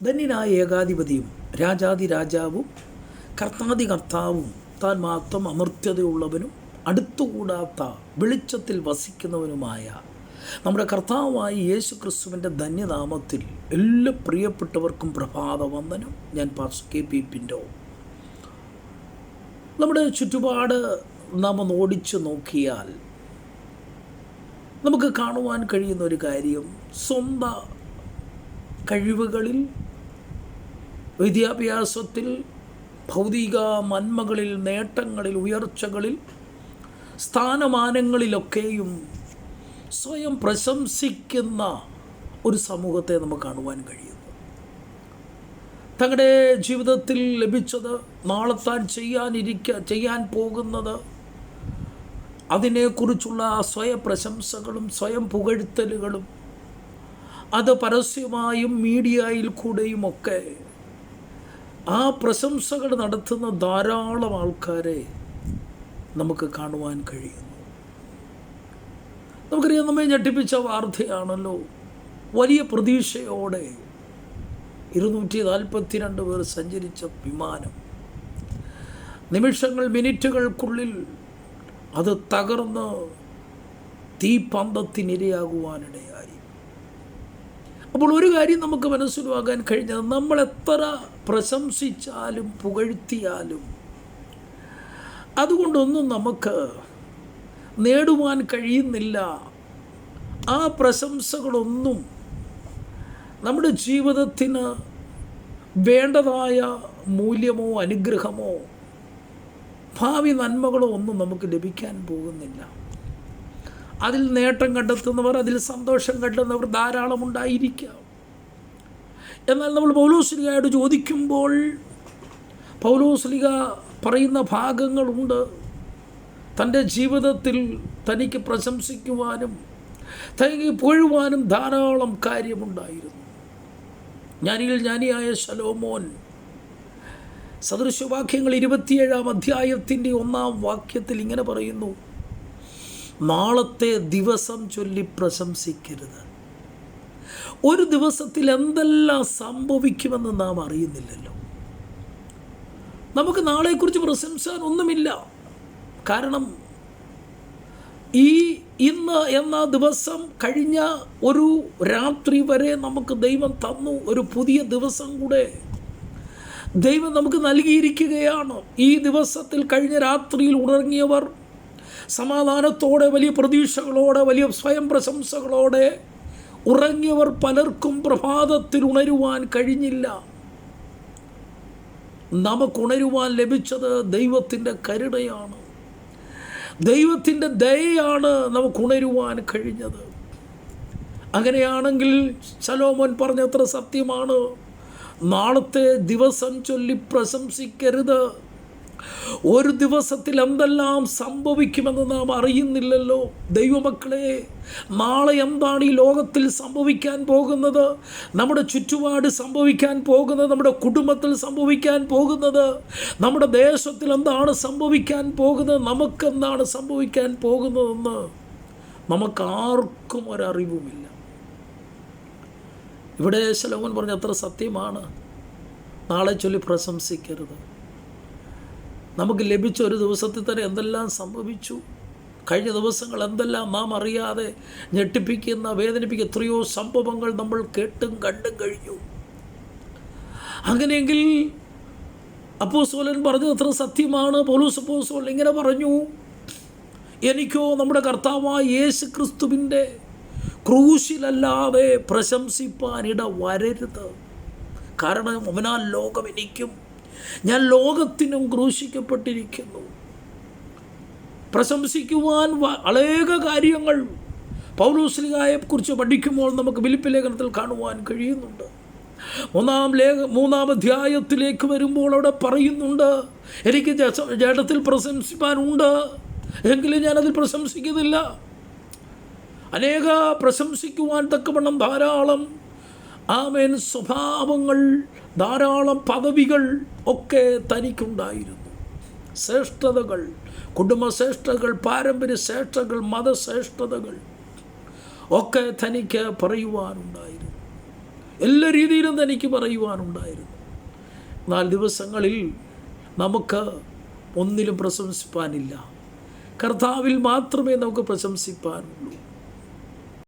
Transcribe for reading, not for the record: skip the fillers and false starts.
ധന്യനായ ഏകാധിപതിയും രാജാതി രാജാവും കർത്താതി കർത്താവും താൻ മാത്രം അമർത്യതയുള്ളവനും അടുത്തുകൂടാത്ത വെളിച്ചത്തിൽ വസിക്കുന്നവനുമായ നമ്മുടെ കർത്താവായ യേശു ക്രിസ്തുവിൻ്റെ ധന്യനാമത്തിൽ എല്ലാ പ്രിയപ്പെട്ടവർക്കും പ്രഭാതവന്ദനം. ഞാൻ പാസ്റ്റർ KP പിൻഡോ. നമ്മുടെ ചുറ്റുപാട് നാം ഒന്ന് ഓടിച്ചു നോക്കിയാൽ നമുക്ക് കാണുവാൻ കഴിയുന്ന ഒരു കാര്യം, സ്വന്തം കഴിവുകളിൽ, വിദ്യാഭ്യാസത്തിൽ, ഭൗതിക നന്മകളിൽ, നേട്ടങ്ങളിൽ, ഉയർച്ചകളിൽ, സ്ഥാനമാനങ്ങളിലൊക്കെയും സ്വയം പ്രശംസിക്കുന്ന ഒരു സമൂഹത്തെ നമുക്ക് കാണുവാൻ കഴിയുന്നു. തങ്ങളുടെ ജീവിതത്തിൽ ലഭിച്ചത്, നാളെ താൻ ചെയ്യാൻ പോകുന്നത്, അതിനെക്കുറിച്ചുള്ള സ്വയം പ്രശംസകളും സ്വയം പുകഴ്ത്തലുകളും അത് പരസ്യമായും മീഡിയയിൽ കൂടെയുമൊക്കെ ആ പ്രശംസകൾ നടത്തുന്ന ധാരാളം ആൾക്കാരെ നമുക്ക് കാണുവാൻ കഴിയുന്നു. നമുക്കറിയാം, നമ്മെ ഞെട്ടിപ്പിച്ച വാർത്തയാണല്ലോ. വലിയ പ്രതീക്ഷയോടെ 242 പേർ സഞ്ചരിച്ച വിമാനം നിമിഷങ്ങൾ, മിനിറ്റുകൾക്കുള്ളിൽ അത് തകർന്ന് തീപ്പന്തത്തിനിരയാകുവാനിടയായി. അപ്പോൾ ഒരു കാര്യം നമുക്ക് മനസ്സിലാക്കാൻ കഴിഞ്ഞത്, നമ്മൾ എത്ര പ്രശംസിച്ചാലും പുകഴ്ത്തിയാലും അതുകൊണ്ടൊന്നും നമുക്ക് നേടുവാൻ കഴിയുന്നില്ല. ആ പ്രശംസകളൊന്നും നമ്മുടെ ജീവിതത്തിന് വേണ്ടതായ മൂല്യമോ അനുഗ്രഹമോ ഭാവി നന്മകളോ ഒന്നും നമുക്ക് ലഭിക്കാൻ പോകുന്നില്ല. അതിൽ നേട്ടം കണ്ടെത്തുന്നവർ, അതിൽ സന്തോഷം കണ്ടെത്തുന്നവർ ധാരാളം ഉണ്ടായിരിക്കാം. എന്നാൽ നമ്മൾ പൗലോസ്ലീഹയോട് ചോദിക്കുമ്പോൾ പൗലോസ്ലീഹ പറയുന്ന ഭാഗങ്ങളുണ്ട്. തൻ്റെ ജീവിതത്തിൽ തനിക്ക് പ്രശംസിക്കുവാനും തനിക്ക് പുകഴുവാനും ധാരാളം കാര്യമുണ്ടായിരുന്നു. ജ്ഞാനിയിൽ ജ്ഞാനിയായ ശലോമോൻ സദൃശവാക്യങ്ങൾ 27-ാം അധ്യായത്തിൻ്റെ 1-ാം വാക്യത്തിൽ ഇങ്ങനെ പറയുന്നു: നാളത്തെ ദിവസം ചൊല്ലി പ്രശംസിക്കരുത്. ഒരു ദിവസത്തിൽ എന്തെല്ലാം സംഭവിക്കുമെന്ന് നാം അറിയുന്നില്ലല്ലോ. നമുക്ക് നാളെക്കുറിച്ച് പ്രശംസിക്കാൻ ഒന്നുമില്ല. കാരണം ഇന്ന് എന്ന ദിവസം കഴിഞ്ഞ ഒരു രാത്രി വരെ നമുക്ക് ദൈവം തന്നു. ഒരു പുതിയ ദിവസം കൂടെ ദൈവം നമുക്ക് നൽകിയിരിക്കുകയാണ്. ഈ ദിവസത്തിൽ കഴിഞ്ഞ രാത്രിയിൽ ഉറങ്ങിയവർ സമാധാനത്തോടെ, വലിയ പ്രതീക്ഷകളോടെ, വലിയ സ്വയം പ്രശംസകളോടെ ഉറങ്ങിയവർ പലർക്കും പ്രഭാതത്തിൽ ഉണരുവാൻ കഴിഞ്ഞില്ല. നമുക്കുണരുവാൻ ലഭിച്ചത് ദൈവത്തിൻ്റെ കരുണയാണ്, ദൈവത്തിൻ്റെ ദയയാണ് നമുക്കുണരുവാൻ കഴിഞ്ഞത്. അങ്ങനെയാണെങ്കിൽ ശലോമോൻ പറഞ്ഞത്ര സത്യമാണ്, നാളത്തെ ദിവസം ചൊല്ലി പ്രശംസിക്കരുത്. ഒരു ദിവസത്തിൽ എന്തെല്ലാം സംഭവിക്കുമെന്ന് നാം അറിയുന്നില്ലല്ലോ. ദൈവമക്കളെ, നാളെ എന്താണ് ഈ ലോകത്തിൽ സംഭവിക്കാൻ പോകുന്നത്, നമ്മുടെ ചുറ്റുപാട് സംഭവിക്കാൻ പോകുന്നത്, നമ്മുടെ കുടുംബത്തിൽ സംഭവിക്കാൻ പോകുന്നത്, നമ്മുടെ ദേശത്തിൽ എന്താണ് സംഭവിക്കാൻ പോകുന്നത്, നമുക്കെന്താണ് സംഭവിക്കാൻ പോകുന്നതെന്ന് നമുക്കാർക്കും ഒരറിവുമില്ല. ഇവിടെ ശലോമോൻ പറഞ്ഞ അത്ര സത്യമാണ്. നാളെ ചൊല്ലി പ്രശംസിക്കരുത്. നമുക്ക് ലഭിച്ച ഒരു ദിവസത്തിൽ തന്നെ എന്തെല്ലാം സംഭവിച്ചു, കഴിഞ്ഞ ദിവസങ്ങൾ എന്തെല്ലാം നാം അറിയാതെ ഞെട്ടിപ്പിക്കുന്ന, വേദനിപ്പിക്കുന്ന എത്രയോ സംഭവങ്ങൾ നമ്മൾ കേട്ടും കണ്ടും കഴിഞ്ഞു. അങ്ങനെയെങ്കിൽ അപ്പോസ്തലൻ പറഞ്ഞത് അത്ര സത്യമാണ്. പൗലോസ് അപ്പോസ്തലൻ ഇങ്ങനെ പറഞ്ഞു: എനിക്കോ നമ്മുടെ കർത്താവായ യേശു ക്രിസ്തുവിൻ്റെ ക്രൂശിലല്ലാതെ പ്രശംസിപ്പാനിട വരരുത്. കാരണം അവനാൽ ലോകം എനിക്കും ഞാൻ ലോകത്തിനും ക്രൂശിക്കപ്പെട്ടിരിക്കുന്നു. പ്രശംസിക്കുവാൻ അനേക കാര്യങ്ങൾ പൗലോസ്ലീഹയെക്കുറിച്ച് പഠിക്കുമ്പോൾ നമുക്ക് ഫിലിപ്പി ലേഖനത്തിൽ കാണുവാൻ കഴിയുന്നുണ്ട്. 3-ാം അധ്യായത്തിലേക്ക് വരുമ്പോൾ അവിടെ പറയുന്നുണ്ട്, എനിക്ക് ജഡത്തിൽ പ്രശംസിപ്പാനുണ്ട്, എങ്കിലും ഞാനതിൽ പ്രശംസിക്കുന്നില്ല. അനേക പ്രശംസിക്കുവാൻ തക്കവണ്ണം ധാരാളം സ്വഭാവങ്ങൾ, ധാരാളം പദവികൾ ഒക്കെ തനിക്കുണ്ടായിരുന്നു. ശ്രേഷ്ഠതകൾ, കുടുംബശ്രേഷ്ഠതകൾ, പാരമ്പര്യ ശ്രേഷ്ഠതകൾ, മതശ്രേഷ്ഠതകൾ ഒക്കെ തനിക്ക് പറയുവാനുണ്ടായിരുന്നു. എല്ലാ രീതിയിലും തനിക്ക് പറയുവാനുണ്ടായിരുന്നു. എന്നാൽ ദിവസങ്ങളിൽ നമുക്ക് ഒന്നിലും പ്രശംസിപ്പാനില്ല. കർത്താവിൽ മാത്രമേ നമുക്ക് പ്രശംസിപ്പാനുള്ളൂ.